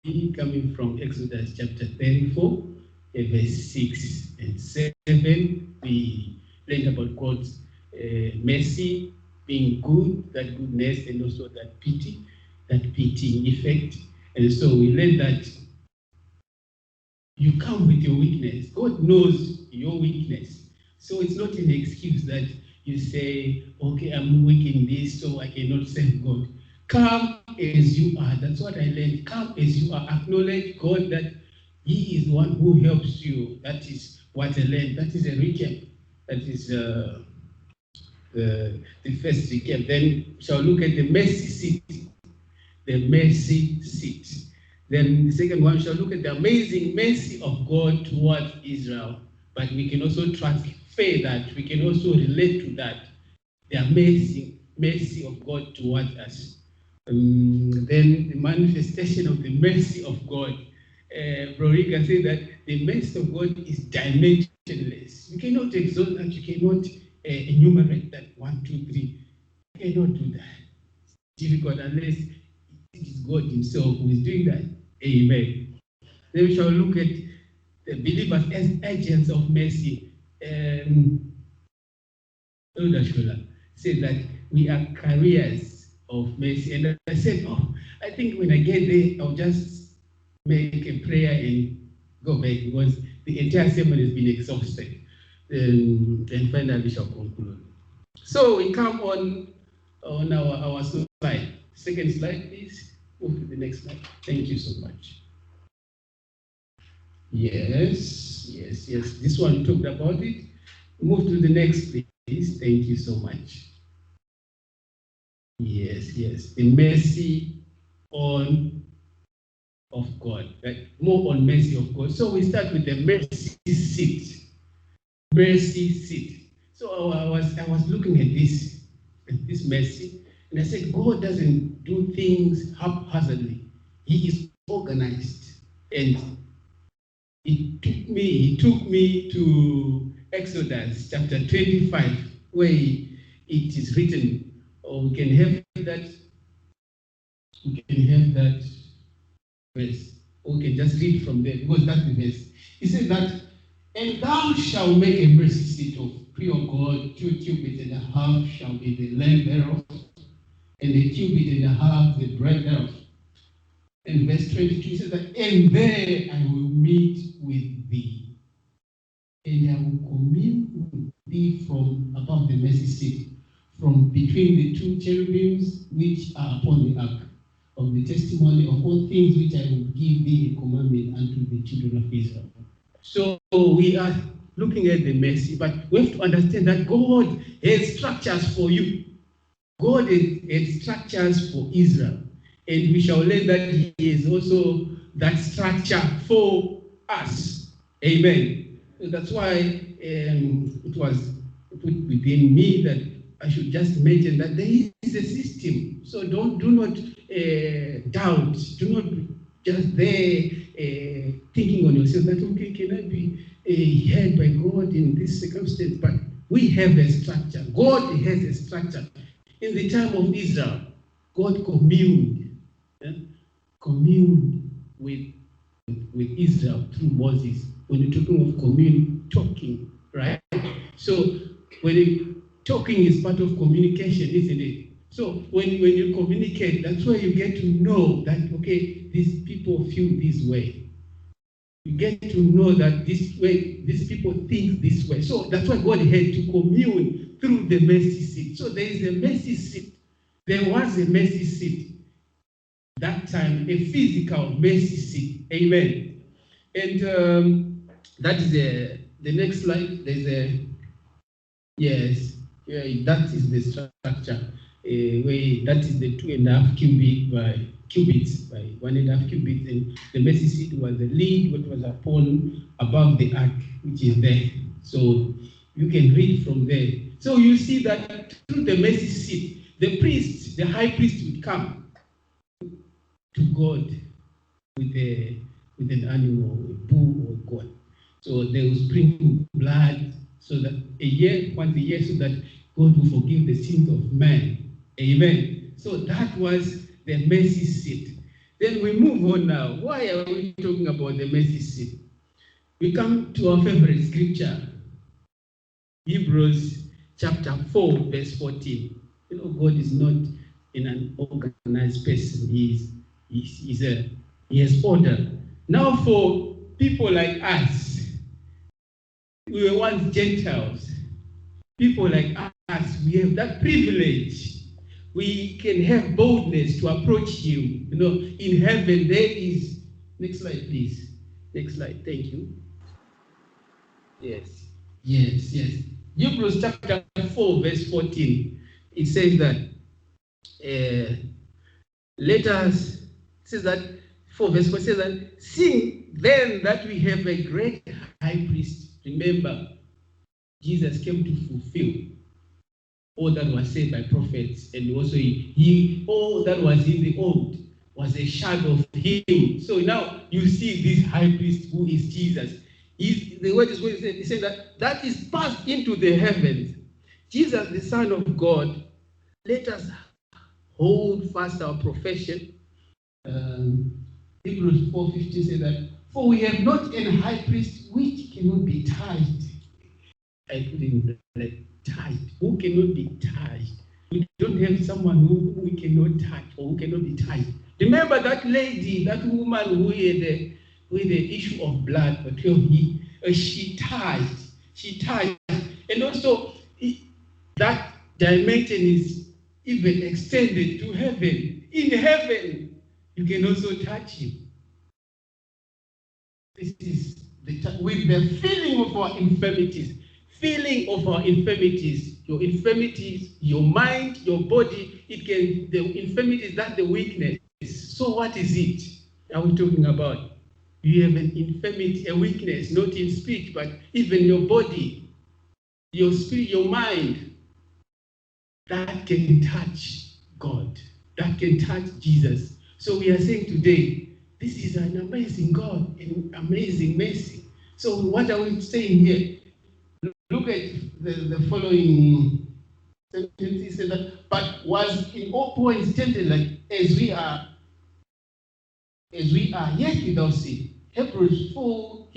coming from Exodus chapter 34, verse 6 and 7. We learned about God's mercy, being good, that goodness, and also that pity, that pitying effect. And so we learned that you come with your weakness. God knows your weakness. So it's not an excuse that you say, okay, I'm weak in this, so I cannot serve God. Come as you are. That's what I learned. Come as you are. Acknowledge God that He is the one who helps you. That is what I learned. That is a recap. That is the first recap. Then we shall look at the mercy seat. The mercy seat. Then the second one, we shall look at the amazing mercy of God towards Israel. But we can also transfer that. We can also relate to that. The amazing mercy of God towards us. Then the manifestation of the mercy of God. Broriga said that the mercy of God is dimensionless. You cannot exalt that. You cannot enumerate that 1, 2, 3. You cannot do that. It's difficult unless it is God Himself who is doing that. Amen. Then we shall look at the believers as agents of mercy. Elder Shula said that we are carriers of mercy. And I said, I think when I get there, I'll just make a prayer and go back because the entire sermon has been exhausted. And finally, we shall conclude. So we come on our slide. Second slide, please. Move to the next slide. Thank you so much. Yes. This one talked about it. Move to the next, please. Thank you so much. Yes. The mercy of God. Right? More on mercy of God. So we start with the mercy seat. Mercy seat. So I was looking at this mercy, and I said, God doesn't do things haphazardly. He is organized. And He took me to Exodus chapter 25, where it is written, or we can have that verse, or we can just read from there, because that's the verse. He said that, and thou shalt make a mercy seat of pure gold, 2 cubits and a half shall be the length thereof, and a cubit and a half the breadth thereof. And verse 22 says that, and there I will meet with thee, and I will commune with thee from above the mercy seat, from between the 2 cherubims which are upon the ark of the testimony of all things which I will give thee a commandment unto the children of Israel. So we are looking at the mercy, but we have to understand that God has structures for you. God has structures for Israel. And we shall learn that He is also that structure for us. Amen. So that's why it was put within me that I should just mention that there is a system. So do not doubt. Do not just there thinking on yourself that, okay, can I be held by God in this circumstance? But we have a structure. God has a structure. In the time of Israel, God communed with Israel through Moses. When you're talking of talking, right? So when talking is part of communication, isn't it? So when you communicate, that's where you get to know that, okay, these people feel this way. You get to know that this way, these people think this way. So that's why God had to commune through the mercy seat. So there is a mercy seat. There was a mercy seat. That time, a physical mercy seat. Amen. And that is the next slide. There's that is the structure. That is the 2.5 cubits by 1.5 cubits, and the mercy seat was the lid what was upon above the ark, which is there. So you can read from there. So you see that through the mercy seat, the priest, the high priest, would come to God with an animal, a bull or a goat. So they will sprinkle blood so that once a year, so that God will forgive the sins of man. Amen. So that was the mercy seat. Then we move on now. Why are we talking about the mercy seat? We come to our favorite scripture, Hebrews chapter 4, verse 14. You know, God is not in an organized person. He has order. Now, for people like us, we were once Gentiles. People like us, we have that privilege. We can have boldness to approach Him. You know, in heaven there is. Next slide, please. Next slide. Thank you. Yes. Hebrews chapter 4, verse 14. It says that let us, it says that 4 verse 4 says that, seeing then that we have a great high priest, remember, Jesus came to fulfill all that was said by prophets, and also he all that was in the old was a shadow of him. So now you see this high priest who is Jesus. The word is going to say, he said that is passed into the heavens. Jesus, the Son of God, let us hold fast our profession. Hebrews 4:15 says that, for we have not an high priest which cannot be touched. I put in like touched. Who cannot be touched? We don't have someone who we cannot touch or who cannot be touched. Remember that lady, that woman who had the issue of blood for 12 years. She touched. And also, that dimension is even extended to heaven. In heaven, you can also touch him. This is with the feeling of our infirmities. Your infirmities, your mind, your body, the infirmities, that's the weakness. So what is it are we talking about? You have an infirmity, a weakness, not in speech, but even your body, your spirit, your mind, that can touch God, that can touch Jesus. So we are saying today, this is an amazing God, an amazing mercy. So what are we saying here? Look at the following sentence. He said that, but was in all points tempted like as we are, yet without sin. Hebrews 4,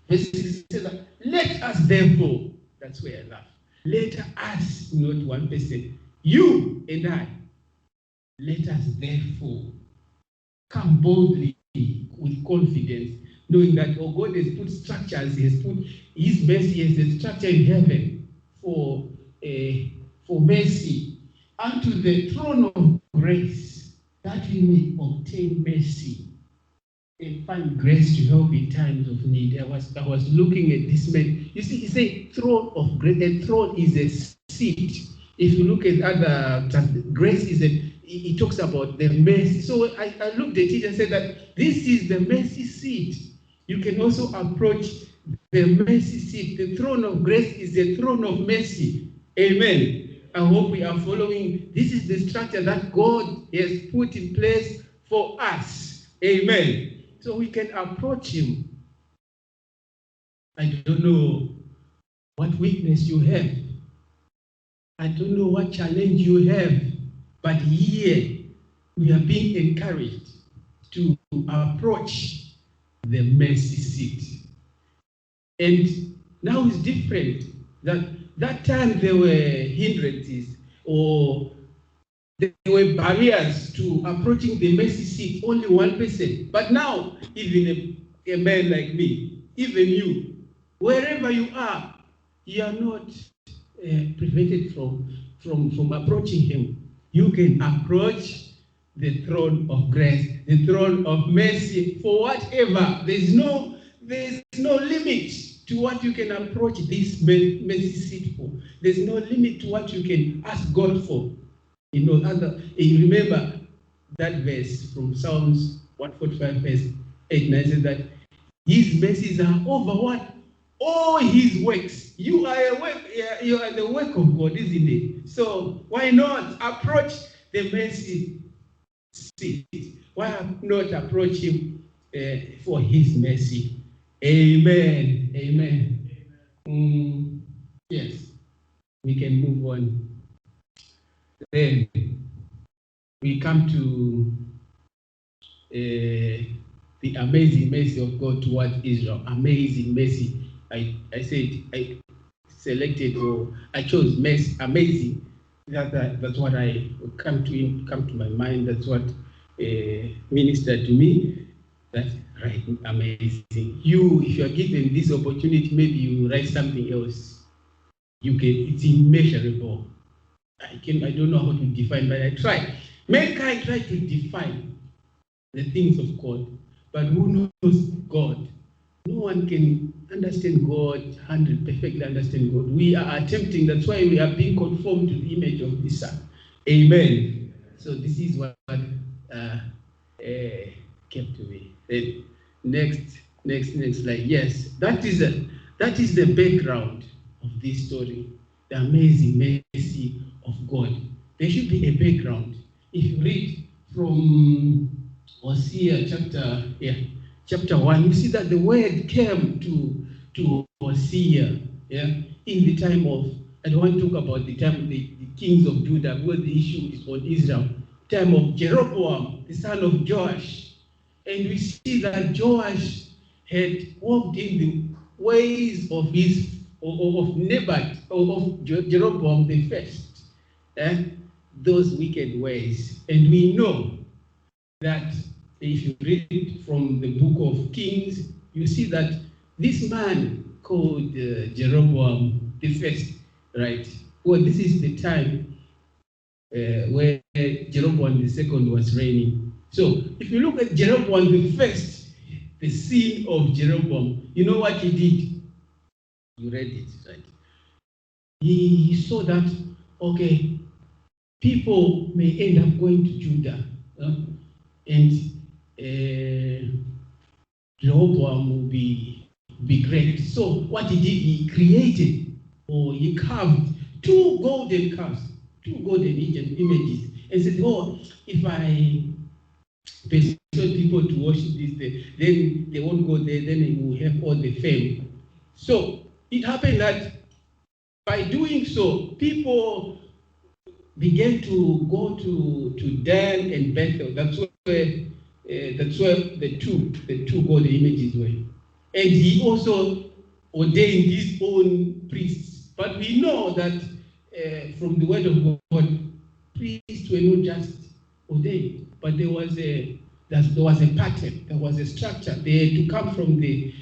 verse 6 says that, let us therefore, that's where I laugh. Let us, not one person, you and I, let us therefore come boldly with confidence, knowing that God has put structures, He has put His mercy as a structure in heaven for mercy, unto the throne of grace, that we may obtain mercy and find grace to help in times of need. I was looking at this man. You see, he said throne of grace. A throne is a seat. If you look at other, grace is it talks about the mercy. So I looked at it and said that this is the mercy seat. You can also approach the mercy seat. The throne of grace is the throne of mercy. Amen. I hope we are following. This is the structure that God has put in place for us. Amen. So we can approach Him. I don't know what weakness you have. I don't know what challenge you have. But here, we are being encouraged to approach the mercy seat. And now it's different. That time there were hindrances or there were barriers to approaching the mercy seat, only one person. But now, even a man like me, even you, wherever you are not prevented from approaching Him. You can approach the throne of grace, the throne of mercy for whatever. There's no limit to what you can approach this mercy seat for. There's no limit to what you can ask God for. You remember that verse from Psalms 145, verse 8, 9 says that His mercies are over what? All His works. You are the work of God, isn't it? So why not approach the mercy seat? Why not approach Him for His mercy? Amen. Yes, we can move on. Then we come to the amazing mercy of God towards Israel. Amazing mercy. I said I selected, or I chose mercy, amazing. That's what I come to my mind. That's what ministered to me. That's right, amazing. You, if you are given this opportunity, maybe you write something else. It's immeasurable. I don't know how to define, but I try. Mankind try to define the things of God, but who knows God? No one can understand God, perfectly understand God. We are attempting, that's why we are being conformed to the image of the Son. Amen. So this is what came to me. Then next slide. Yes, that is the background of this story. The amazing mercy of God. There should be a background. If you read from Hosea chapter 1, you see that the word came to Hosea, in the time of, I don't want to talk about the time of the kings of Judah, because the issue is on Israel, time of Jeroboam, the son of Joash. And we see that Joash had walked in the ways of Nebat, of Jeroboam the first, those wicked ways. And we know that if you read from the book of Kings, you see that this man called Jeroboam the first, right? Well, this is the time where Jeroboam the second was reigning. So if you look at Jeroboam the first, the sin of Jeroboam, you know what he did? You read it, right? He saw that, okay, people may end up going to Judah, and Rehoboam will be great. So what he did, he created, or he carved two golden calves, two golden images, and said, oh, if I persuade people to worship this, then they won't go there, then they will have all the fame. So it happened that by doing so, people began to go to Dan and Bethel. That's where the two golden images were. And he also ordained his own priests. But we know that from the word of God, priests were not just ordained, but there was a pattern, there was a structure. They had to come from the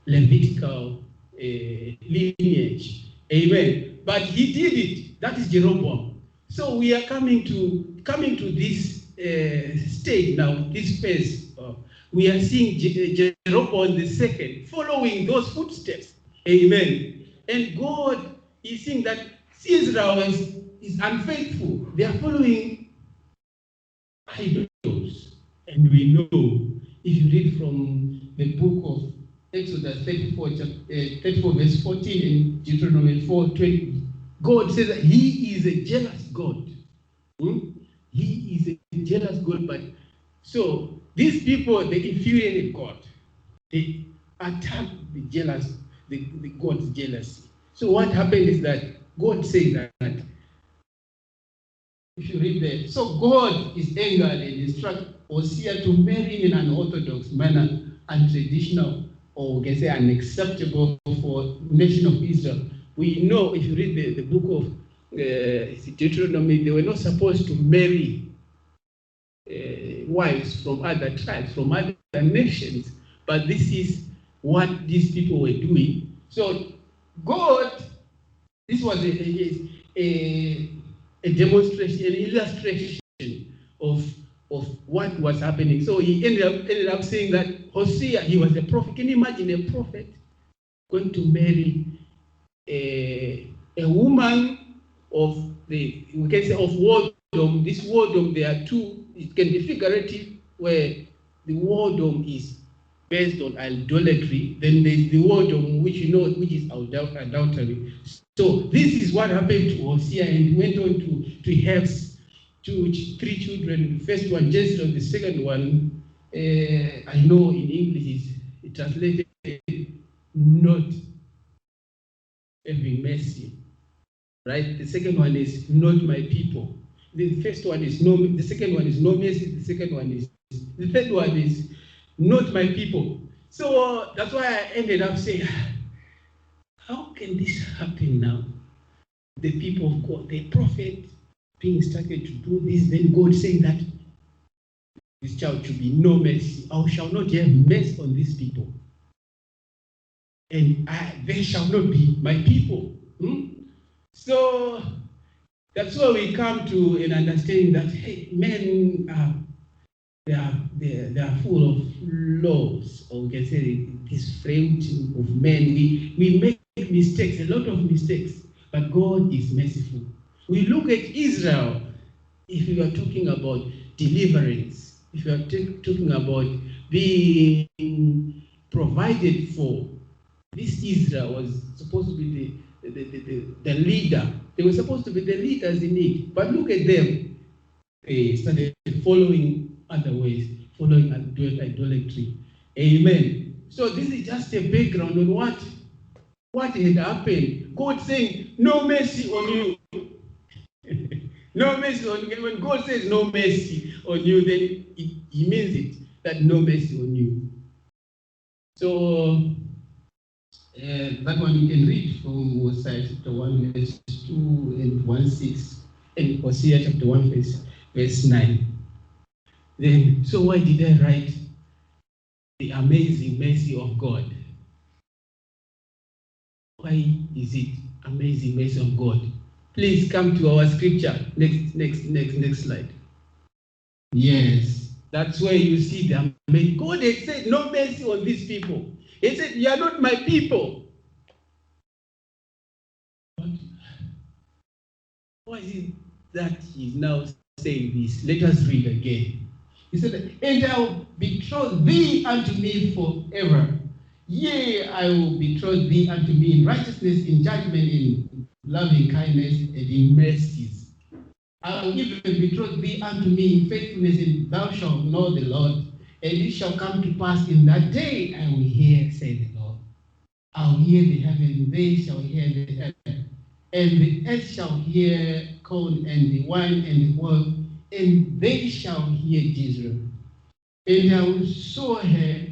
Levitical lineage. Amen. But he did it. That is Jeroboam. So we are coming to this stage now, this phase. We are seeing Jeroboam the second following those footsteps. Amen. And God is seeing that Israel is unfaithful. They are following idols. And we know, if you read from the book of Exodus 34 verse 14 and Deuteronomy 4:20, God says that He is a jealous God. He is a jealous God. But so these people, they infuriated God. They attacked the God's jealousy. So what happened is that God said that, if you read there, so God is angered and instructs Hosea to marry in an orthodox manner, untraditional, or we can say unacceptable for the nation of Israel. We know, if you read the book of Deuteronomy, they were not supposed to marry wives from other tribes, from other nations. But this is what these people were doing. So God, this was a demonstration, an illustration of what was happening. So he ended up saying that Hosea, he was a prophet. Can you imagine a prophet going to marry a woman of we can say of whoredom? This whoredom, there are two. It can be figurative, where the whoredom is based on idolatry. Then there's the whoredom, which which is adultery. So this is what happened to Hosea, and he went on to have three children. The first one, Jezreel. The second one, I know in English is translated not having mercy. Right? The second one is not my people. The first one is no, the second one is no mercy, the second one is, the third one is not my people. So that's why I ended up saying, how can this happen now? The people of God, the prophet being instructed to do this, then God saying that this child should be no mercy. I shall not have mercy on these people. And they shall not be my people. So that's why we come to an understanding that, hey, men they are full of laws, or we can say this frailty of men. We make mistakes, a lot of mistakes, but God is merciful. We look at Israel, if we are talking about deliverance, if we are talking about being provided for, this Israel was supposed to be the leader. They were supposed to be the leaders in it. But look at them. They started following other ways, following idolatry. Amen. So this is just a background on what had happened. God saying, no mercy on you. No mercy on you. When God says no mercy on you, then he means it, that no mercy on you. So that one you can read from Hosea chapter 1, verse 2 and 1:6, and Hosea chapter 1, verse 9. Then, so why did I write the amazing mercy of God? Why is it amazing mercy of God? Please come to our scripture. Next slide. Yes, that's where you see the amazing. God had said no mercy on these people. He said, you are not my people. Why is it that he's now saying this? Let us read again. He said, and I will betroth thee unto me forever. Yea, I will betroth thee unto me in righteousness, in judgment, in loving kindness, and in mercies. I will even betroth thee unto me in faithfulness, and thou shalt know the Lord. And it shall come to pass in that day I will hear, say the Lord. I will hear the heaven, they shall hear the earth. And the earth shall hear corn and the wine and the oil, and they shall hear Israel. And I will sow her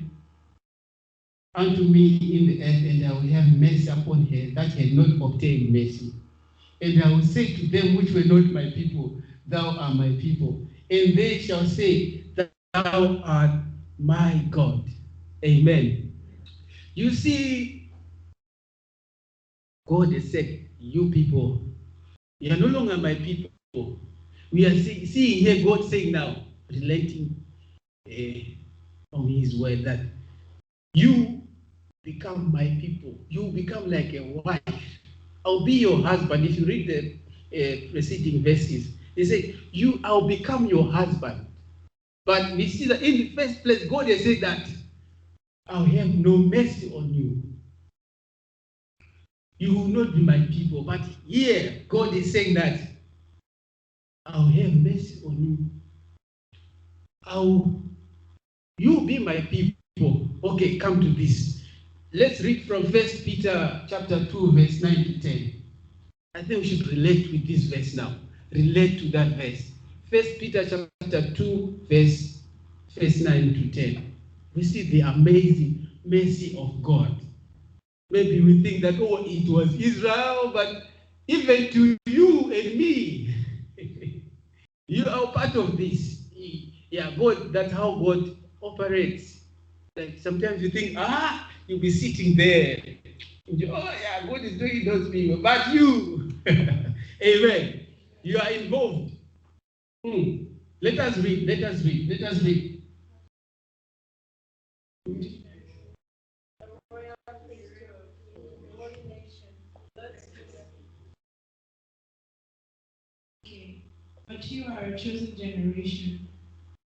unto me in the earth, and I will have mercy upon her that had not obtained mercy. And I will say to them which were not my people, thou art my people. And they shall say, thou art my God. Amen. You see, God has said, you people, you are no longer my people. We are seeing here God saying now, relating from his word, that you become my people. You become like a wife. I'll be your husband. If you read the preceding verses, he said, I'll become your husband. But we see that in the first place, God has said that I'll have no mercy on you. You will not be my people. But here, God is saying that I'll have mercy on you. You be my people. Okay, come to this. Let's read from 1 Peter chapter 2, verse 9 to 10. I think we should relate with this verse now. Relate to that verse. 1 Peter chapter 2, verse 9 to 10. We see the amazing mercy of God. Maybe we think that, oh, it was Israel, but even to you and me, you are part of this. Yeah, God, that's how God operates. Like sometimes you think, you'll be sitting there. And you, oh yeah, God is doing those people. But you, amen, you are involved. Let us read. Okay. But you are a chosen generation,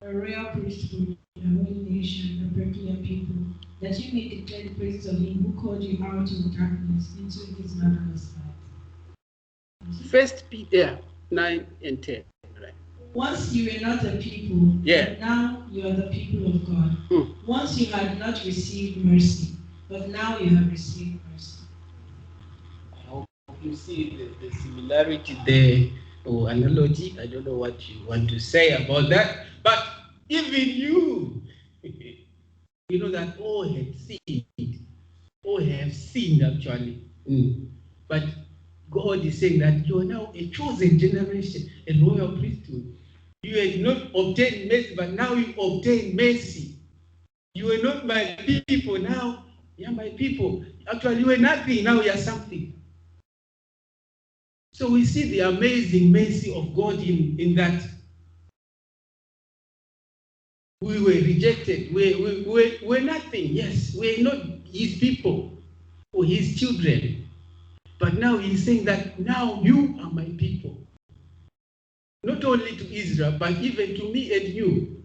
a royal priesthood, a holy nation, a peculiar people, that you may declare the praises of him who called you out of darkness into his marvelous light. 1 Peter 9 and 10. Right. Once you were not a people, but now you are the people of God. Once you had not received mercy, but now you have received mercy. I hope you see the similarity there or analogy. I don't know what you want to say about that. But even you, you know that all have sinned. All have sinned actually. But God is saying that you are now a chosen generation, a royal priesthood. You had not obtained mercy, but now you obtain mercy. You were not my people, now you are my people. Actually, you were nothing, now you are something. So we see the amazing mercy of God in that. We were rejected. We're nothing. Yes, we're not his people or his children. But now he's saying that now you are my people. Not only to Israel, but even to me and you.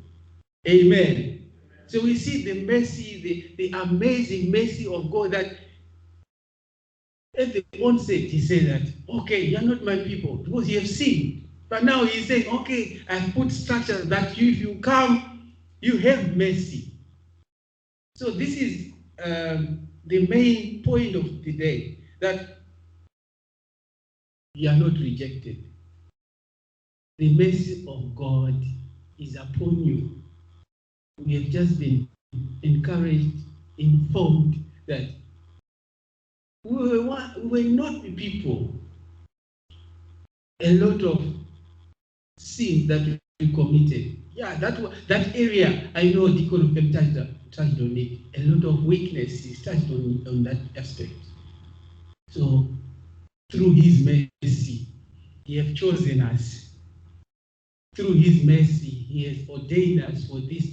Amen. So we see the mercy, the amazing mercy of God that at the onset he said that, okay, you're not my people because you have sinned. But now he's saying, okay, I've put structures that you, if you come, you have mercy. So this is the main point of the day, that you are not rejected. The mercy of God is upon you. We have just been encouraged, informed that we were not the people. A lot of sins that we committed. Yeah, that area, I know Deacon touched on it. A lot of weaknesses touched on that aspect. So, through his mercy, he has chosen us. Through his mercy, he has ordained us for this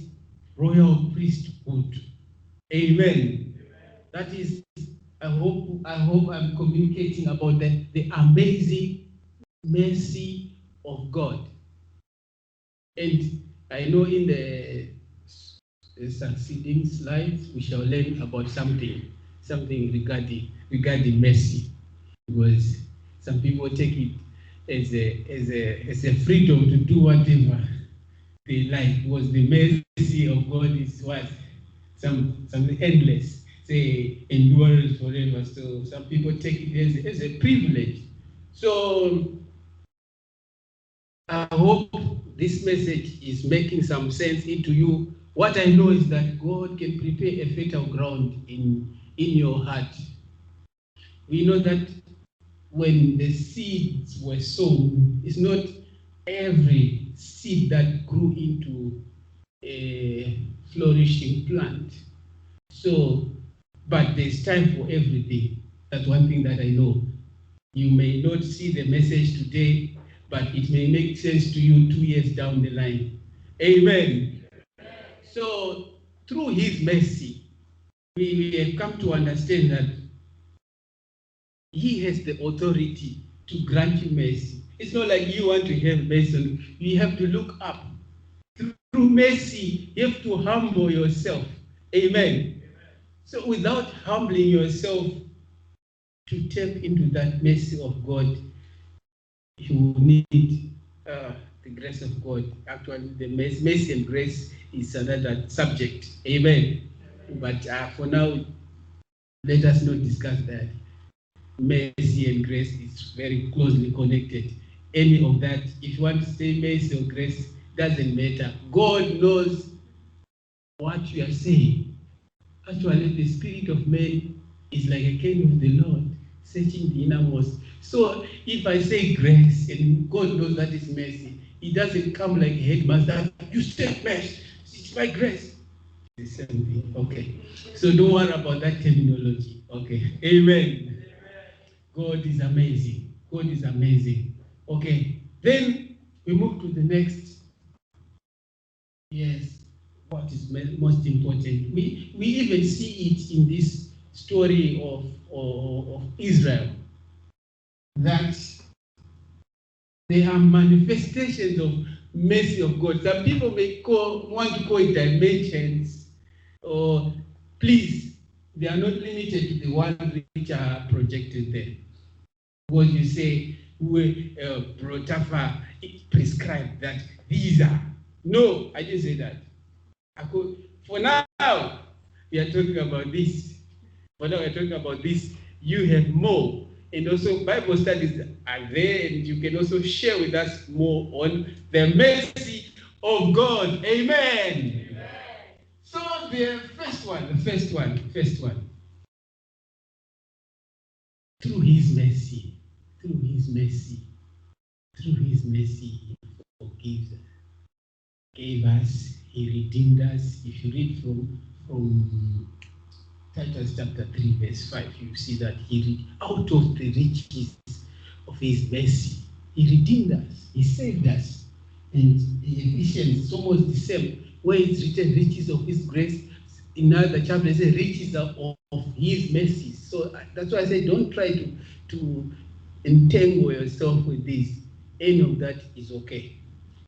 royal priesthood. Amen. That is, I hope I'm communicating about the amazing mercy of God. And I know in the succeeding slides we shall learn about something regarding mercy, because some people take it as a freedom to do whatever they like, because the mercy of God is what something endless, say endurance forever. So some people take it as a privilege. So I hope this message is making some sense into you. What I know is that God can prepare a fertile ground in your heart. We know that when the seeds were sown, it's not every seed that grew into a flourishing plant. So, but there's time for everything. That's one thing that I know. You may not see the message today, but it may make sense to you 2 years down the line. Amen. So, through his mercy, we have come to understand that he has the authority to grant you mercy. It's not like you want to have mercy. You have to look up. Through mercy, you have to humble yourself. Amen. So without humbling yourself to tap into that mercy of God, you will need the grace of God. Actually, the mercy and grace is another subject. Amen. But for now, let us not discuss that. Mercy and grace is very closely connected. Any of that, if you want to say mercy or grace, doesn't matter. God knows what you are saying. Actually, the spirit of man is like a cane of the Lord, searching the innermost. So if I say grace, and God knows that is mercy, it doesn't come like a headmaster. You said mercy, it's my grace. The same thing. Okay. So don't worry about that terminology. Okay. Amen. God is amazing. God is amazing. Okay. Then we move to the next. Yes. What is most important? We even see it in this story of Israel, that there are manifestations of mercy of God. Some people may want to call it dimensions, or please, they are not limited to the ones which are projected there. What you say, Brotafa prescribed that these are. No, I didn't say that. For now, we are talking about this. For now, we are talking about this. You have more. And also Bible studies are there, and you can also share with us more on the mercy of God. Amen. Amen. So the first one. Through his mercy, he forgives us, gave us, he redeemed us. If you read from Titus chapter 3, verse 5, you see that out of the riches of his mercy, he redeemed us, he saved us. And Ephesians is almost the same, where it's written riches of his grace. In other chapters, it says riches of his mercy. So that's why I say don't try to entangle yourself with this. Any of that is okay.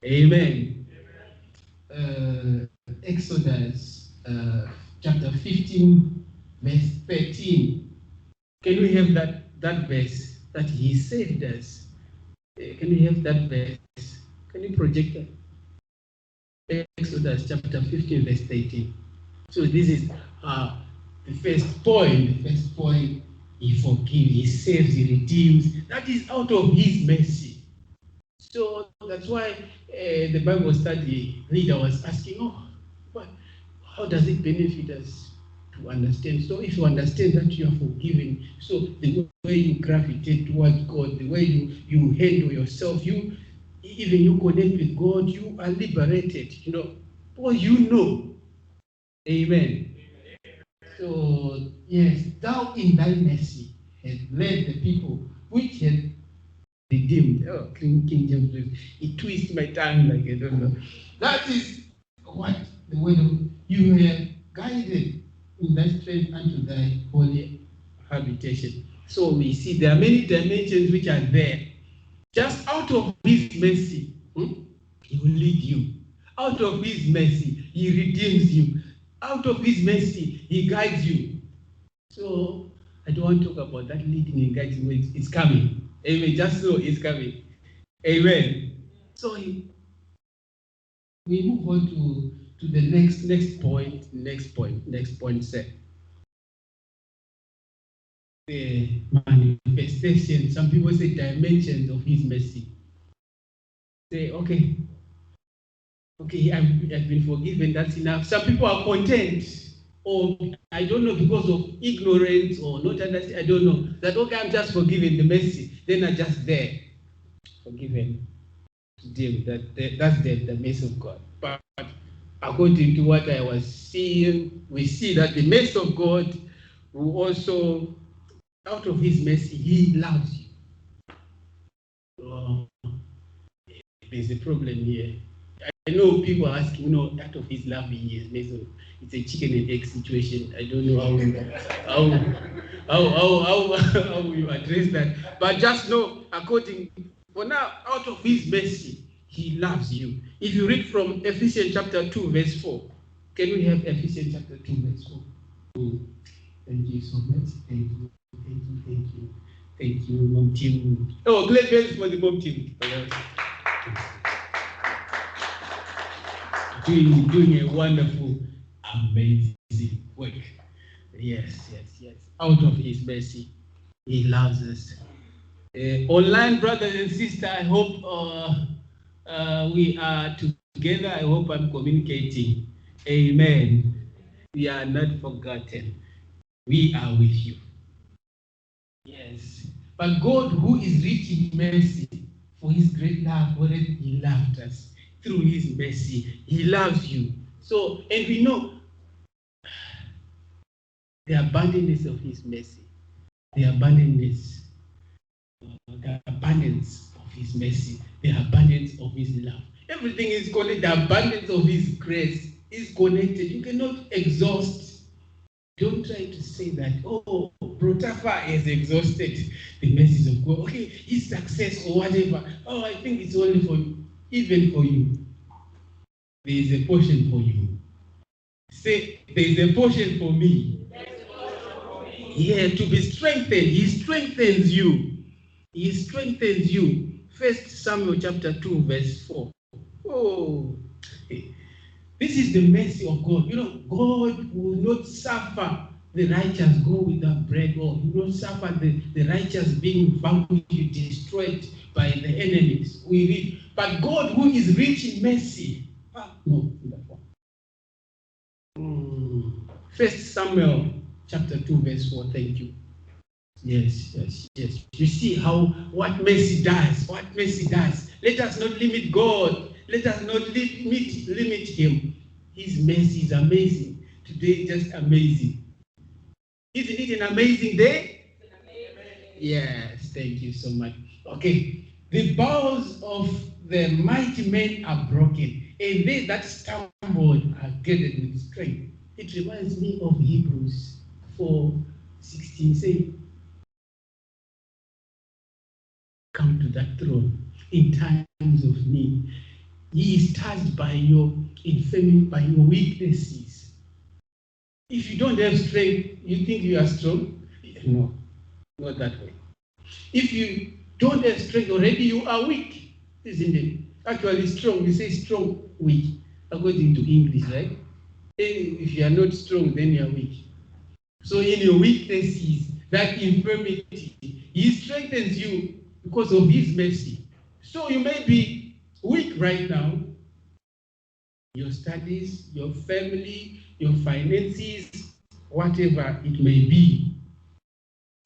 Amen. Exodus chapter 15, verse 13. Can we have that verse that he saved us? Can we have that verse? Can you project it? Exodus chapter 15, verse 13. So this is the first point. He forgives, he saves, he redeems. That is out of his mercy. So that's why the Bible study leader was asking, how does it benefit us to understand? So if you understand that you are forgiven, so the way you gravitate towards God, the way you handle yourself, even you connect with God, you are liberated, because you know. Amen. So, yes, thou in thy mercy hast led the people which had redeemed. Oh, King James, it twists my tongue like I don't know. That is what the word of you were guided in thy strength unto thy holy habitation. So we see there are many dimensions which are there. Just out of his mercy, he will lead you. Out of his mercy, he redeems you. Out of his mercy, he guides you. So I don't want to talk about that leading and guiding. It's coming. Amen. Just know it's coming. Amen. So we move on to the next point. Say the manifestation. Some people say dimensions of his mercy. Say, okay, I've been forgiven, that's enough. Some people are content, or I don't know, because of ignorance or not understanding, I don't know, that okay, I'm just forgiven, the mercy, then I'm just there, forgiven. That's the mercy of God. But according to what I was seeing, we see that the mercy of God will also, out of his mercy, he loves you. So, there's a problem here. I know people are asking, out of his love he is made, so it's a chicken and egg situation. I don't know how you address that. But just know, for now, out of his mercy, he loves you. If you read from Ephesians chapter 2, verse 4, can we have Ephesians chapter 2, verse 4? Thank you so much. Thank you, Mom Team. Oh, great praise for the Mom Team. Doing a wonderful, amazing work. Yes. Out of his mercy, he loves us. Online brothers and sisters, I hope we are together. I hope I'm communicating. Amen. We are not forgotten. We are with you. Yes. But God, who is rich in mercy, for his great love, already he loved us. Through his mercy, he loves you. So, and we know the abundance of his mercy, the abundance of his mercy, the abundance of his love. Everything is connected. The abundance of his grace is connected. You cannot exhaust. Don't try to say that, Protafa has exhausted the mercies of God. Okay, his success or whatever. I think it's only for you. Even for you. There is a portion for you. Say, there is a portion for me. Yeah, to be strengthened. He strengthens you. He strengthens you. 1 Samuel chapter 2, verse 4. Oh, this is the mercy of God. God will not suffer the righteous go without bread, or you don't suffer the righteous being vanquished, destroyed by the enemies. We read, but God who is rich in mercy. No, that one. First Samuel chapter 2, verse 4. Thank you. Yes. You see what mercy does. What mercy does. Let us not limit God. Let us not limit Him. His mercy is amazing. Today, just amazing. Isn't it an amazing day? Yes, thank you so much. Okay, the bows of the mighty men are broken, and they that stumbled are girded with strength. It reminds me of Hebrews 4:16, saying, come to that throne in times of need. He is touched by your infirmity, by your weaknesses. If you don't have strength, you think you are strong? No, not that way. If you don't have strength already, you are weak, isn't it? Actually, strong, we say strong, weak, according to English, right? If you are not strong, then you are weak. So in your weaknesses, that infirmity, He strengthens you because of His mercy. So you may be weak right now. Your studies, your family, your finances, whatever it may be,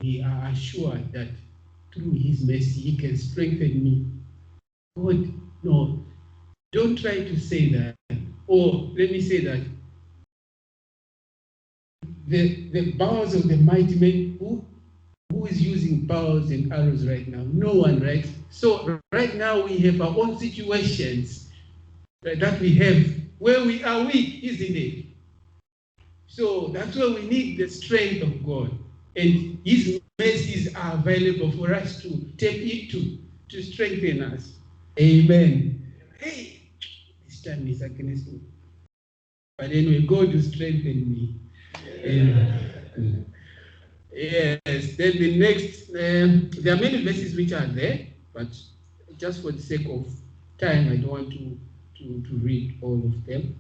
we are assured that through His mercy, He can strengthen me. God, no, don't try to say that. Or let me say that the bows of the mighty men, who is using bows and arrows right now? No one, right? So right now we have our own situations that we have where we are weak, isn't it? So that's why we need the strength of God. And His mercies are available for us to tap into to strengthen us. Amen. Hey, this time is against me. But anyway, God will strengthen me. Amen. Yes, then the next, there are many verses which are there, but just for the sake of time, I don't want to read all of them.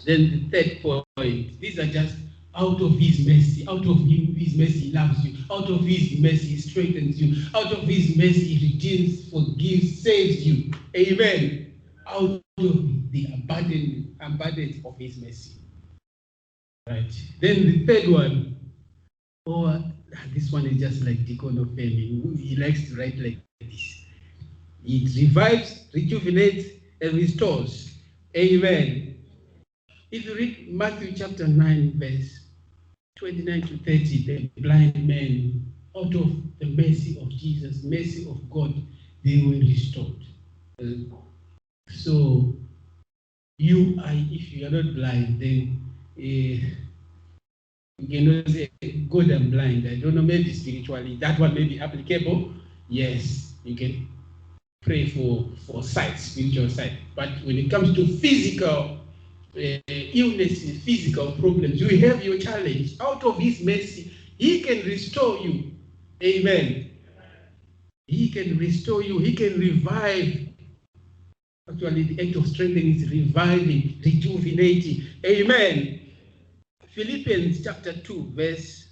Then the third point, these are just out of His mercy. Out of His mercy, He loves you. Out of His mercy, He strengthens you. Out of His mercy, He redeems, forgives, saves you. Amen. Out of the abundance of His mercy. Right. Then the third one, this one is just like Deacon of Femi. He likes to write like this. It revives, rejuvenates, and restores. Amen. If you read Matthew chapter 9, verse 29 to 30, the blind men, out of the mercy of Jesus, mercy of God, they were restored. So, if you are not blind, then you cannot say, God, I'm blind. I don't know, maybe spiritually, that one may be applicable. Yes, you can pray for sight, spiritual sight. But when it comes to physical illnesses, physical problems, you have your challenge. Out of His mercy, He can restore you. Amen. He can restore you. He can revive. Actually, the act of strengthening is reviving, rejuvenating. Amen. Philippians chapter 2, verse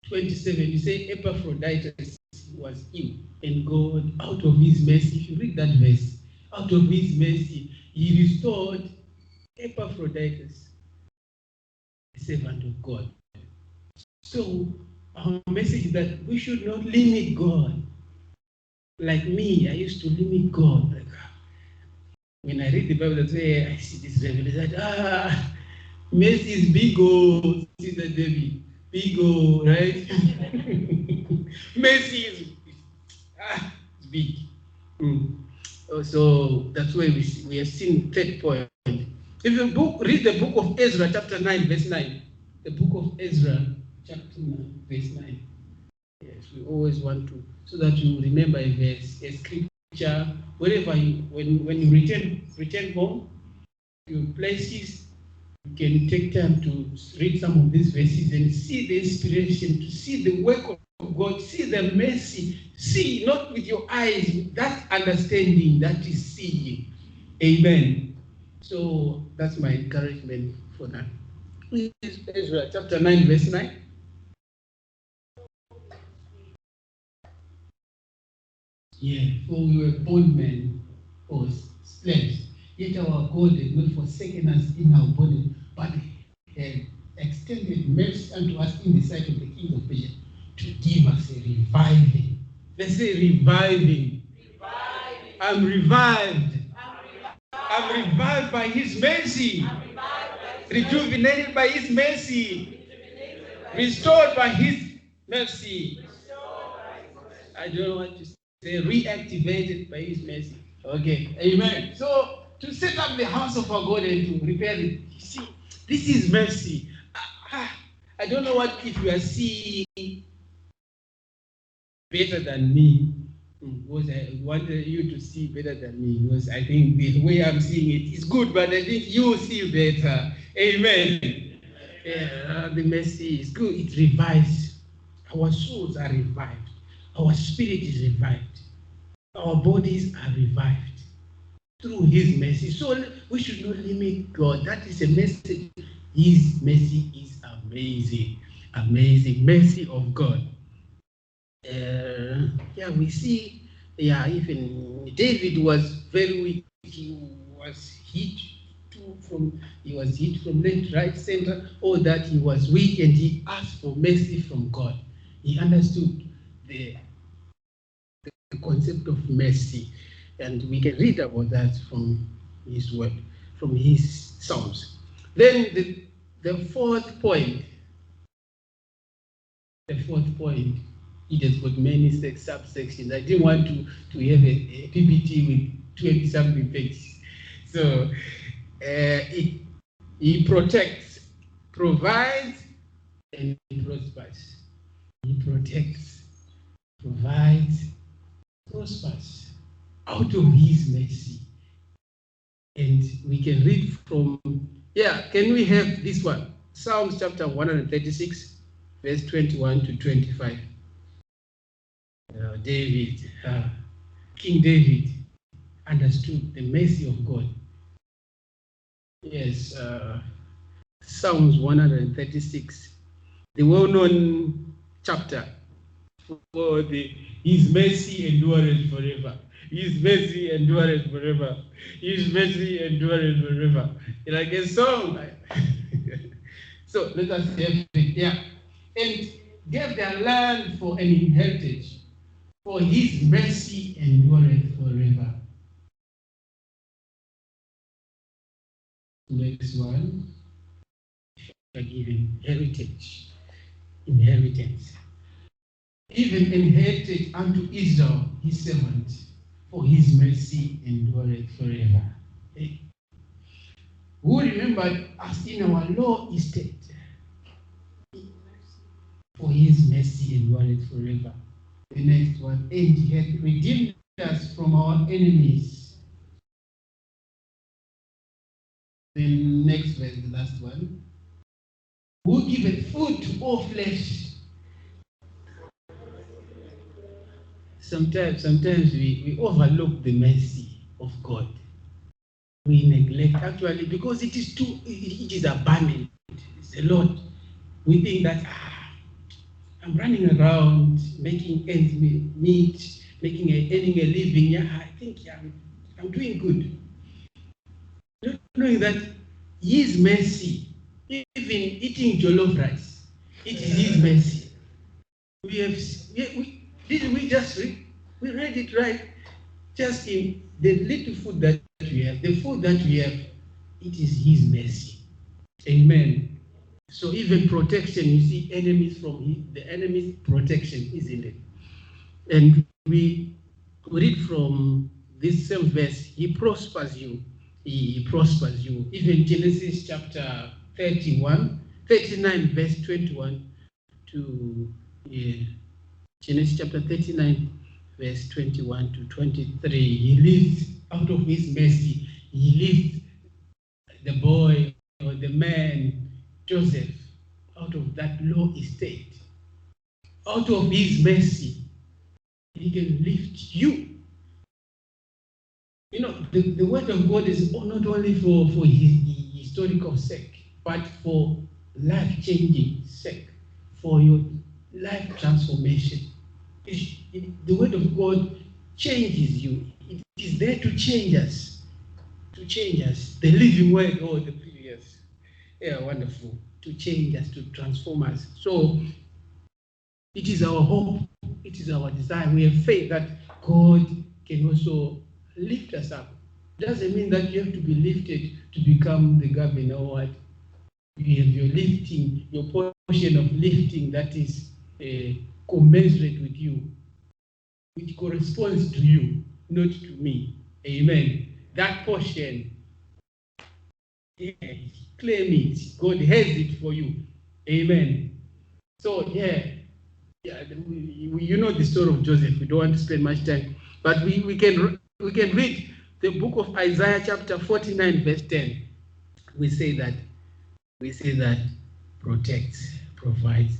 27, you say Epaphroditus was ill, and God, out of His mercy, if you read that verse, out of His mercy, He restored Epaphroditus, a servant of God. So our message is that we should not limit God. Like me, I used to limit God. Like, when I read the Bible, I say, I see this revelation. Mercy is big, oh, Sister Debbie. Big, oh, right? Mercy is it's big. So that's why we have seen third point. If you read the book of Ezra, chapter 9, verse 9. The book of Ezra, chapter 9, verse 9. Yes, we always want to, so that you remember a verse, a scripture, wherever when you return home, your places, you can take time to read some of these verses and see the inspiration, to see the work of God, see the mercy, see not with your eyes, with that understanding that is seeing. Amen. So that's my encouragement for that. Please, Ezra chapter 9, verse 9. Yeah, for we were bondmen or slaves, yet our God had not forsaken us in our body, but had extended mercy unto us in the sight of the king of Persia to give us a reviving. Let's say reviving. I'm revived. I'm revived by his mercy. Rejuvenated by his mercy. Restored by his mercy. I don't want to say reactivated by his mercy. Okay, amen. So to set up the house of our God and to repair it, you see, this is mercy. I don't know what if you are seeing better than me. Because I wanted you to see better than me. Because I think the way I'm seeing it is good, but I think you see better. Amen. Yeah, the mercy is good. It revives. Our souls are revived. Our spirit is revived. Our bodies are revived through his mercy. So we should not limit God. That is a message. His mercy is amazing. Amazing mercy of God. We see, even David was very weak. He was hit from left, right, center, all that. He was weak and he asked for mercy from God. He understood the concept of mercy, and we can read about that from his word, from his Psalms. Then the fourth point, it has got many subsections. I didn't want to have a PPT with 20-something pages. So he protects, provides, and prospers. He protects, provides, prospers out of his mercy. And we can read from, can we have this one? Psalms chapter 136, verse 21 to 25. King David understood the mercy of God. Yes, Psalms 136, the well-known chapter for his mercy endureth forever. His mercy endureth forever. His mercy endureth forever. Like a song. So let us have it. Yeah. And gave their land for an inheritance, for his mercy endureth forever. Next one. Given heritage. Inheritance. Even inherited unto Israel his servant, for his mercy endureth forever. Hey. Who remembered us in our low estate, for his mercy endureth forever. The next one, and he hath redeemed us from our enemies. The next verse, the last one, who giveth food to all flesh. Sometimes we overlook the mercy of God. We neglect, actually, because it is abundant. It's a lot. We think that I'm running around making ends meet, earning a living. Yeah, I think I'm doing good. Not knowing that his mercy, even eating jollof rice, it is his mercy. We read it right. Just in the little food that we have, the food that we have, it is his mercy. Amen. So even protection, you see, the enemy's protection, isn't it? And we read from this same verse, he prospers you. He prospers you. Even Genesis chapter 39, verse 21 to Genesis chapter 39, verse 21 to 23. He lifts out of his mercy, he lifts the boy or the man, Joseph, out of that low estate. Out of his mercy, he can lift you. You know, the word of God is not only for his historical sake, but for life-changing sake, for your life transformation. The word of God changes you. It is there to change us. To change us. The living word, oh, the previous. Yeah, wonderful. To change us, to transform us. So it is our hope, it is our desire. We have faith that God can also lift us up. Doesn't mean that you have to be lifted to become the governor or what. You have your lifting, your portion of lifting that is commensurate with you, which corresponds to you, not to me. Amen. That portion, claim it. God has it for you. Amen. So, you know the story of Joseph. We don't want to spend much time, but we can read the book of Isaiah chapter 49 verse 10. We say that protects, provides,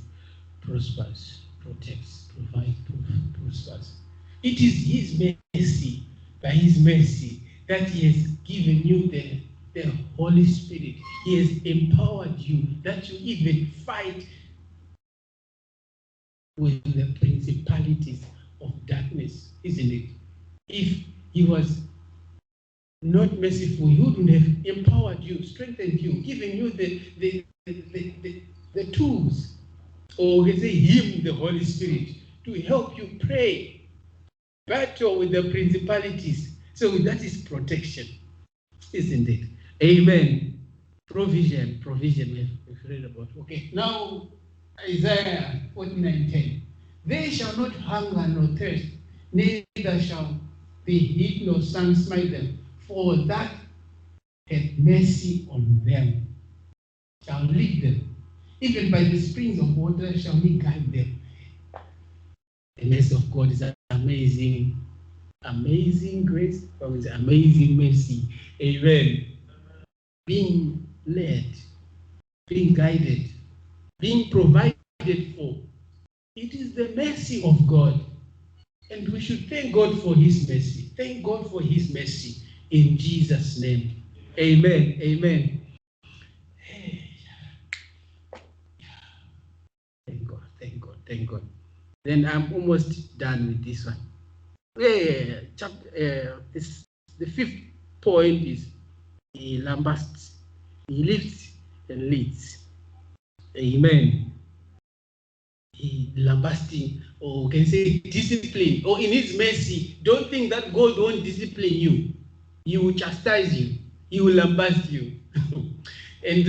prospers, protects, provides, prospers. It is His mercy, by His mercy, that He has given you the Holy Spirit. He has empowered you that you even fight with the principalities of darkness, isn't it? If He was not merciful, He wouldn't have empowered you, strengthened you, given you the tools, or we can say Him, the Holy Spirit, to help you pray, battle with the principalities. So that is protection, isn't it? Amen. Provision, we've read about. Okay, now Isaiah 49:10. They shall not hunger nor thirst, neither shall the heat nor sun smite them, for that hath mercy on them, shall lead them. Even by the springs of water shall He guide them. The mercy of God is amazing. Amazing grace, amazing mercy. Amen. Being led, being guided, being provided for. It is the mercy of God. And we should thank God for His mercy. Thank God for His mercy in Jesus' name. Amen. Amen. Thank God. Thank God. Thank God. Then I'm almost done with this one. The fifth point is He lambasts, He lifts and leads. Amen. He lambasting, or can say discipline, or in His mercy. Don't think that God won't discipline you. He will chastise you. He will lambast you. And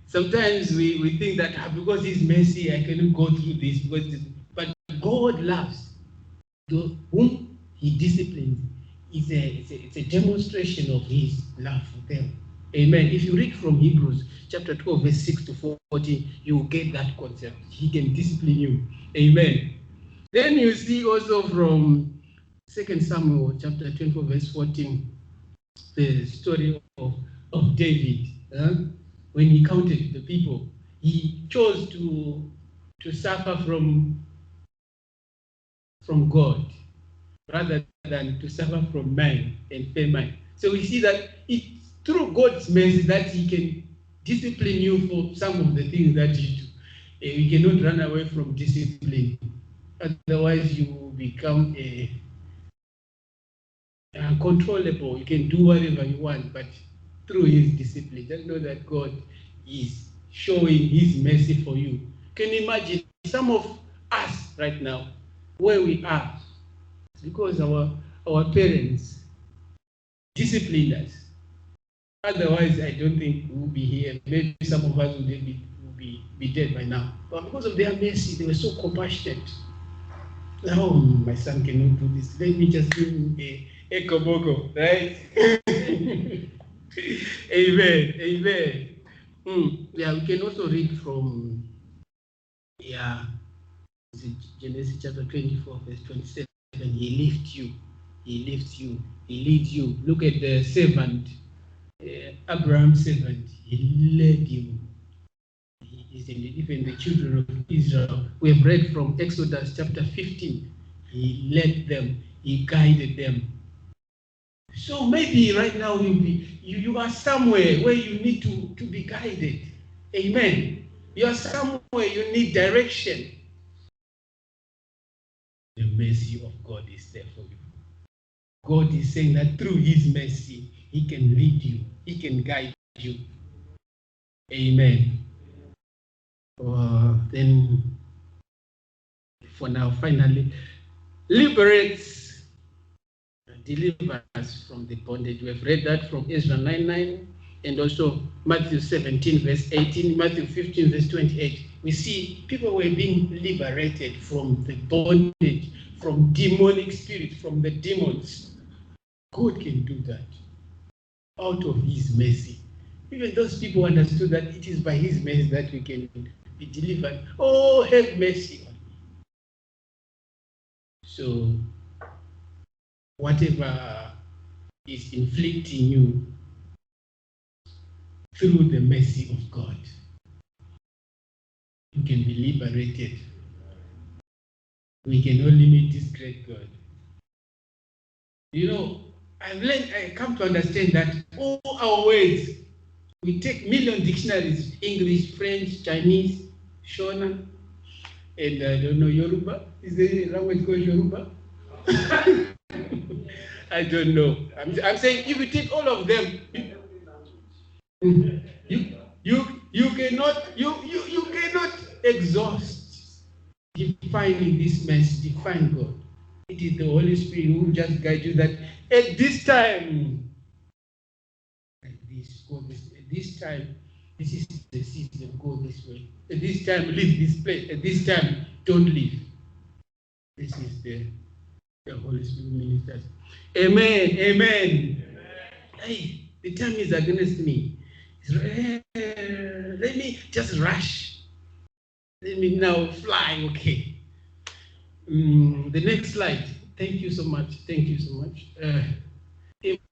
sometimes we think that because His mercy, I cannot go through this. But God loves whom He disciplines. It's a demonstration of His love for them. Amen. If you read from Hebrews chapter 12, verse 6 to 14, you will get that concept. He can discipline you. Amen. Then you see also from 2 Samuel chapter 24, verse 14, the story of David. When he counted the people, he chose to suffer from God rather than to suffer from man and famine. So we see that it's through God's mercy that He can discipline you for some of the things that you do. You cannot run away from discipline. Otherwise, you will become uncontrollable. You can do whatever you want, but through His discipline. Just know that God is showing His mercy for you. Can you imagine some of us right now, where we are, because our parents disciplined us. Otherwise, I don't think we will be here. Maybe some of us will be dead by now. But because of their mercy, they were so compassionate. Oh, my son cannot do this. Let me just give him a koboko, right? Amen. Amen. Yeah, we can also read from Genesis chapter 24, verse 27. He lifts you. He lifts you. He leads you. Look at the servant, Abraham's servant. He led him. Even the children of Israel. We have read from Exodus chapter 15. He led them. He guided them. So maybe right now you are somewhere where you need to be guided. Amen. You are somewhere, you need direction. The mercy of God is there for you. God is saying that through his mercy, he can lead you, he can guide you. Amen. Then, for now, finally, liberates, delivers us from the bondage. We have read that from Ezra 9:9 and also Matthew 17, verse 18, Matthew 15, verse 28. We see people were being liberated from the bondage, from demonic spirits, from the demons. God can do that out of his mercy. Even those people understood that it is by his mercy that we can be delivered. Oh, have mercy on me. So, whatever is inflicting you through the mercy of God, you can be liberated. We can only meet this great God. You know, I come to understand that all our words, we take million dictionaries, English, French, Chinese, Shona, and I don't know, Yoruba. Is there a language called Yoruba? I don't know. I'm saying if you take all of them, you cannot exhaust defining this mess, define God. It is the Holy Spirit who will just guide you that at this time, like this, go this way. At this time, this is the season, go this way. At this time, leave this place. At this time, don't leave. This is the Holy Spirit ministers. Amen. Amen. Hey, the time is against me. Let me just rush. Let me now fly. Okay. The next slide. Thank you so much. Thank you so much.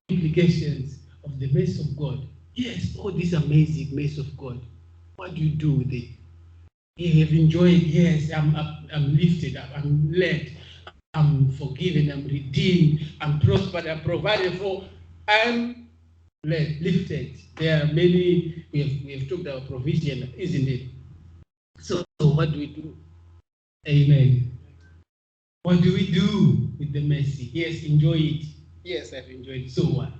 Implications of the mercy of God. Yes, oh, this amazing mercy of God. What do you do with it? You have enjoyed. Yes, I'm lifted up. I'm led. I'm forgiven. I'm redeemed. I'm prospered. I'm provided for. I'm led, lifted. There are many. We have talked about provision, isn't it? So what do we do? Amen. What do we do with the mercy? Yes, enjoy it. Yes, I've enjoyed it. So what?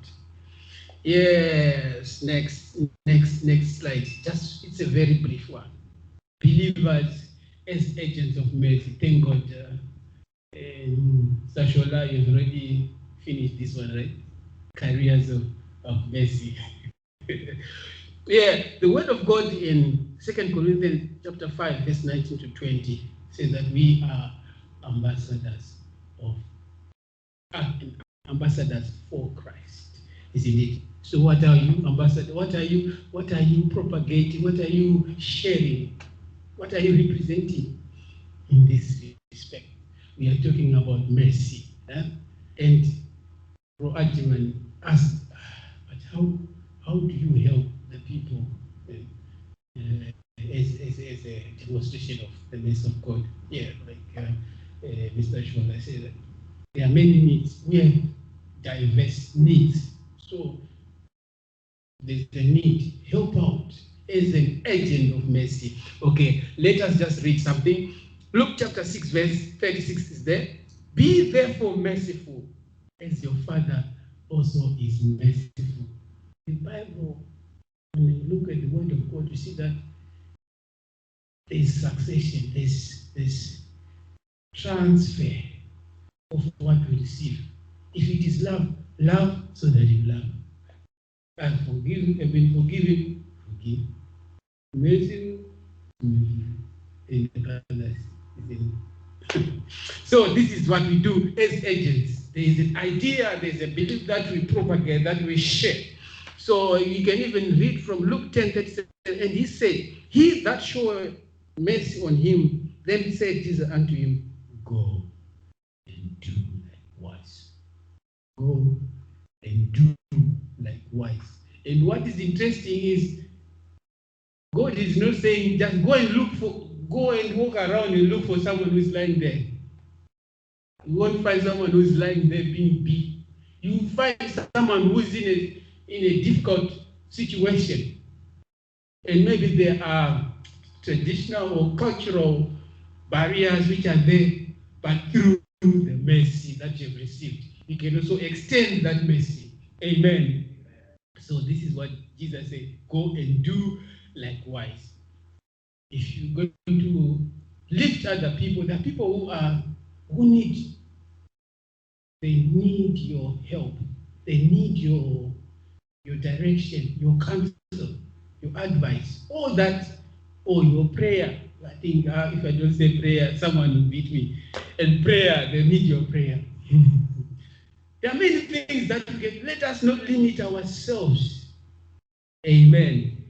Yes, next slide. Just, it's a very brief one. Believers as agents of mercy. Thank God. Sashola, you've already finished this one, right? Careers of mercy. Yeah, the word of God in 2 Corinthians chapter 5, verse 19 to 20 says that we are ambassadors for Christ, isn't it? So what are you, ambassador? What are you propagating? What are you sharing? What are you representing in this respect? We are talking about mercy. And Bro Ajiman asked, but how do you help the people as a demonstration of the mercy of God? Yeah, like Mr. Shwala said, that there are many needs. We have diverse needs. So there's a need. Help out as an agent of mercy. Okay, let us just read something. Luke chapter 6, verse 36 is there. Be therefore merciful, as your Father also is merciful. The Bible, when you look at the word of God, you see that there's succession, there's transfer of what we receive. If it is love, love so that you love. And forgive, have been forgiven, forgive. Mercy, and others. So this is what we do as agents. There is an idea, there's a belief that we propagate, that we share. So you can even read from Luke 10:37, and he said, he that showeth mercy on him, then said Jesus unto him, go and do likewise. Go and do likewise. And what is interesting is, God is not saying just go and walk around and look for someone who's lying there. You won't find someone who's lying there being beat. You will find someone who's in a difficult situation. And maybe there are traditional or cultural barriers which are there, but through the mercy that you've received, you can also extend that mercy. Amen. So this is what Jesus said, go and do likewise. If you're going to lift other people, there are people who need your help. They need your direction, your counsel, your advice, all that, or your prayer. I think if I don't say prayer, someone will beat me. And prayer, they need your prayer. There are many things that we can. Let us not limit ourselves. Amen.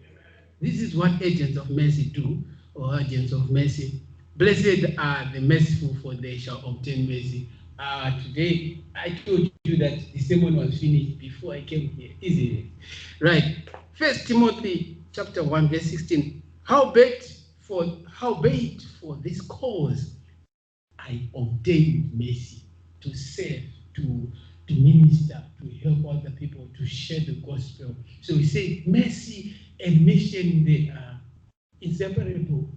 This is what agents of mercy do, or agents of mercy. Blessed are the merciful, for they shall obtain mercy. Today, I told you that the sermon was finished before I came here, isn't it? Right. 1 Timothy chapter 1, verse 16. Howbeit for this cause I obtained mercy, to serve, to minister, to help other people, to share the gospel. So we say mercy and mission, they are inseparable.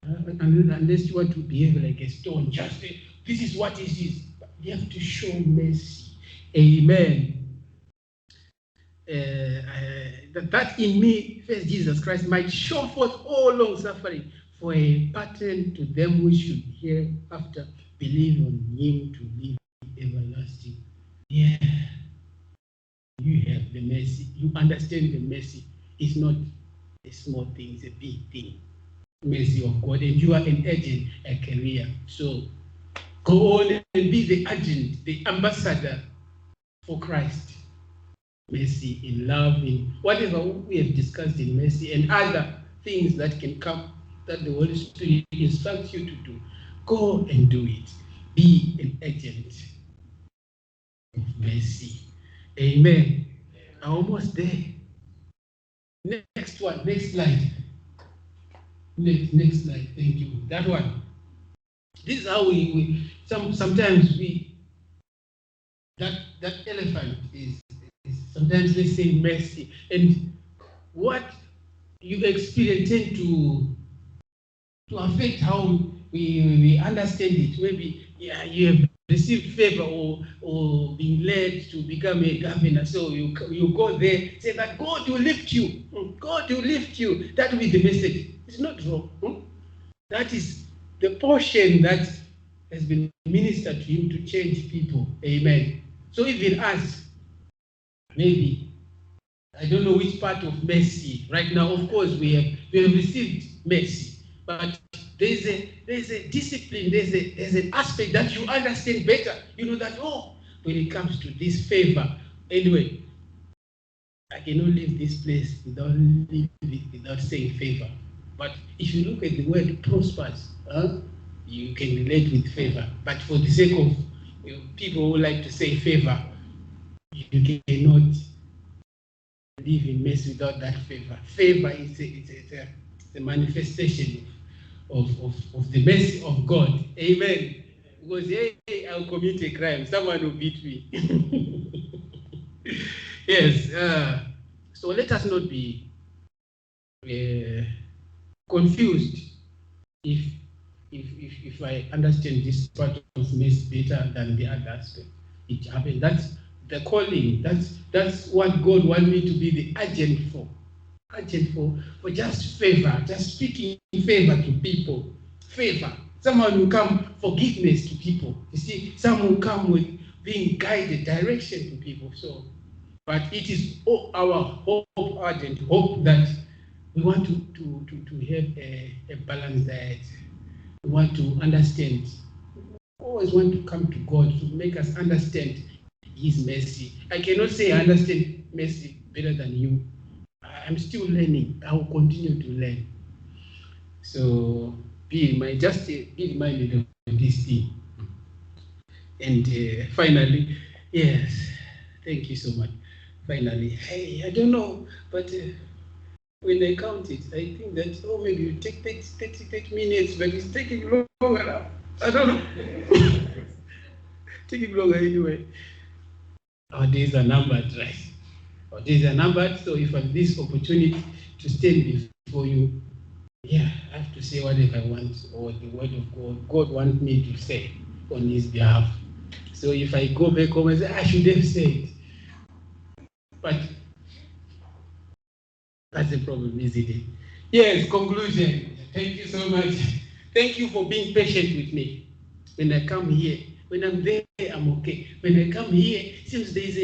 Unless you want to behave like a stone, just say, this is what it is. But you have to show mercy. Amen. That in me, first Jesus Christ, might show forth all long suffering, for a pattern to them who should hereafter believe on him to live everlasting. Yeah. You have the mercy. You understand the mercy. It's not a small thing, it's a big thing. Mercy of God. And you are an agent, a career. So go on and be the agent, the ambassador for Christ. Mercy, in love, in whatever we have discussed in mercy and other things that can come that the Holy Spirit instructs you to do. Go and do it. Be an agent of mercy. Amen. I'm almost there. Next one, next slide. Next slide, thank you. That one. This is how we sometimes that elephant is sometimes they say mercy, and what you experience tend to affect how we understand it. Maybe you have received favor or been led to become a governor, so you go there, say that God will lift you. God will lift you. That will be the message. It's not wrong. That is the portion that has been ministered to him to change people. Amen. So even us, maybe, I don't know which part of mercy right now. Of course, we have received mercy, but there's a discipline. There's an aspect that you understand better. You know that when it comes to this favor, anyway, I cannot leave this place without saying favor. But if you look at the word prospers, you can relate with favor. But for the sake of people who like to say favor, you cannot live in mercy without that favor. Favor is a manifestation of the mercy of God. Amen. Because hey, I'll commit a crime, someone will beat me. Yes. So let us not be confused if I understand this part of mercy better than the other aspect. It happened. That's the calling. That's what God wants me to be the agent for. Agent for just favor, just speaking favor to people. Favor. Someone will come forgiveness to people. You see, some will come with being guided, direction to people. So, but it is our hope, urgent hope, that we want to have a balanced diet. We want to understand. We always want to come to God to make us understand His mercy. I cannot say I understand mercy better than you. I'm still learning. I will continue to learn. So be reminded of this thing. And finally, yes, thank you so much. Finally, hey, I don't know, but when I count it, I think that maybe you take 30 minutes, but it's taking longer now. I don't know. Taking longer anyway. Our days are numbered, right? Our days are numbered, so if I have this opportunity to stand before you, yeah, I have to say whatever I want, or the word of God, God wants me to say on his behalf. So if I go back home and say, I should have said, but that's the problem, isn't it? Yes, conclusion. Thank you so much. Thank you for being patient with me. When I come here, when I'm there, I'm okay. When I come here, it seems there's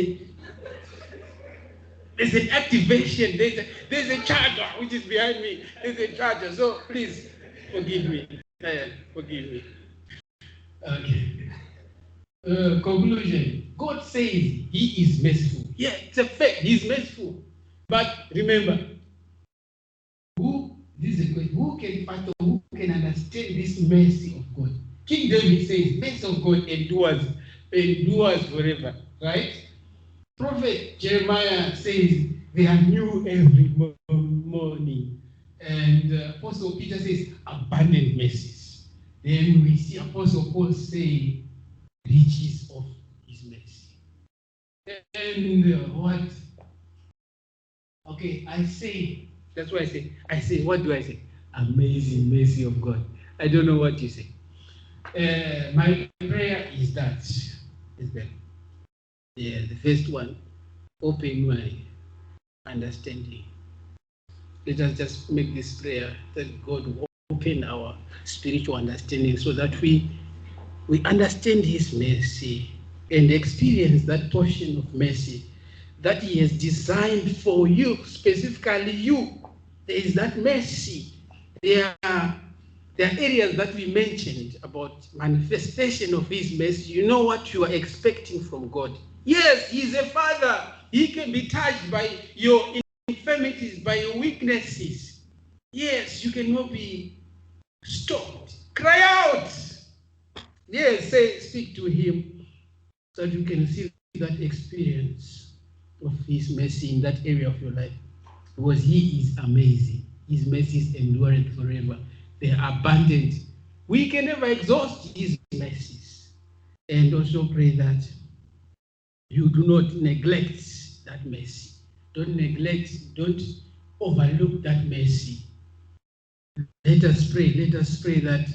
an activation, there's a charger which is behind me. There's a charger. So please forgive me. Forgive me. Okay. Conclusion. God says he is merciful. Yeah, it's a fact. He's merciful. But remember, this is a question, who can fathom, who can understand this mercy of God? King David says, mercy of God endures forever. Right? Prophet Jeremiah says, they are new every morning. And Apostle Peter says, abundant mercies. Then we see Apostle Paul saying, riches of his mercy. And what? Okay, that's why I say, what do I say? Amazing mercy of God. I don't know what you say. My prayer is that. Yeah, the first one, open my understanding. Let us just make this prayer that God will open our spiritual understanding so that we understand his mercy and experience that portion of mercy that he has designed for you, specifically you. There is that mercy. There are areas that we mentioned about manifestation of his mercy. You know what you are expecting from God. Yes, he's a father. He can be touched by your infirmities, by your weaknesses. Yes, you cannot be stopped. Cry out. Yes, speak to him so that you can see that experience of his mercy in that area of your life. Because he is amazing. His mercies endure forever. They are abundant. We can never exhaust his mercies. And also pray that you do not neglect that mercy. Don't overlook that mercy. Let us pray that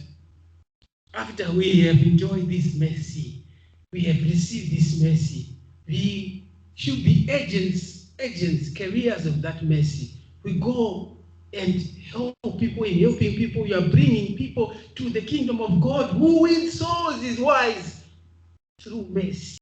after we have enjoyed this mercy, we have received this mercy, we should be agents, carriers of that mercy. We go and help people. In helping people, you are bringing people to the kingdom of God. Who wins souls is wise through mercy.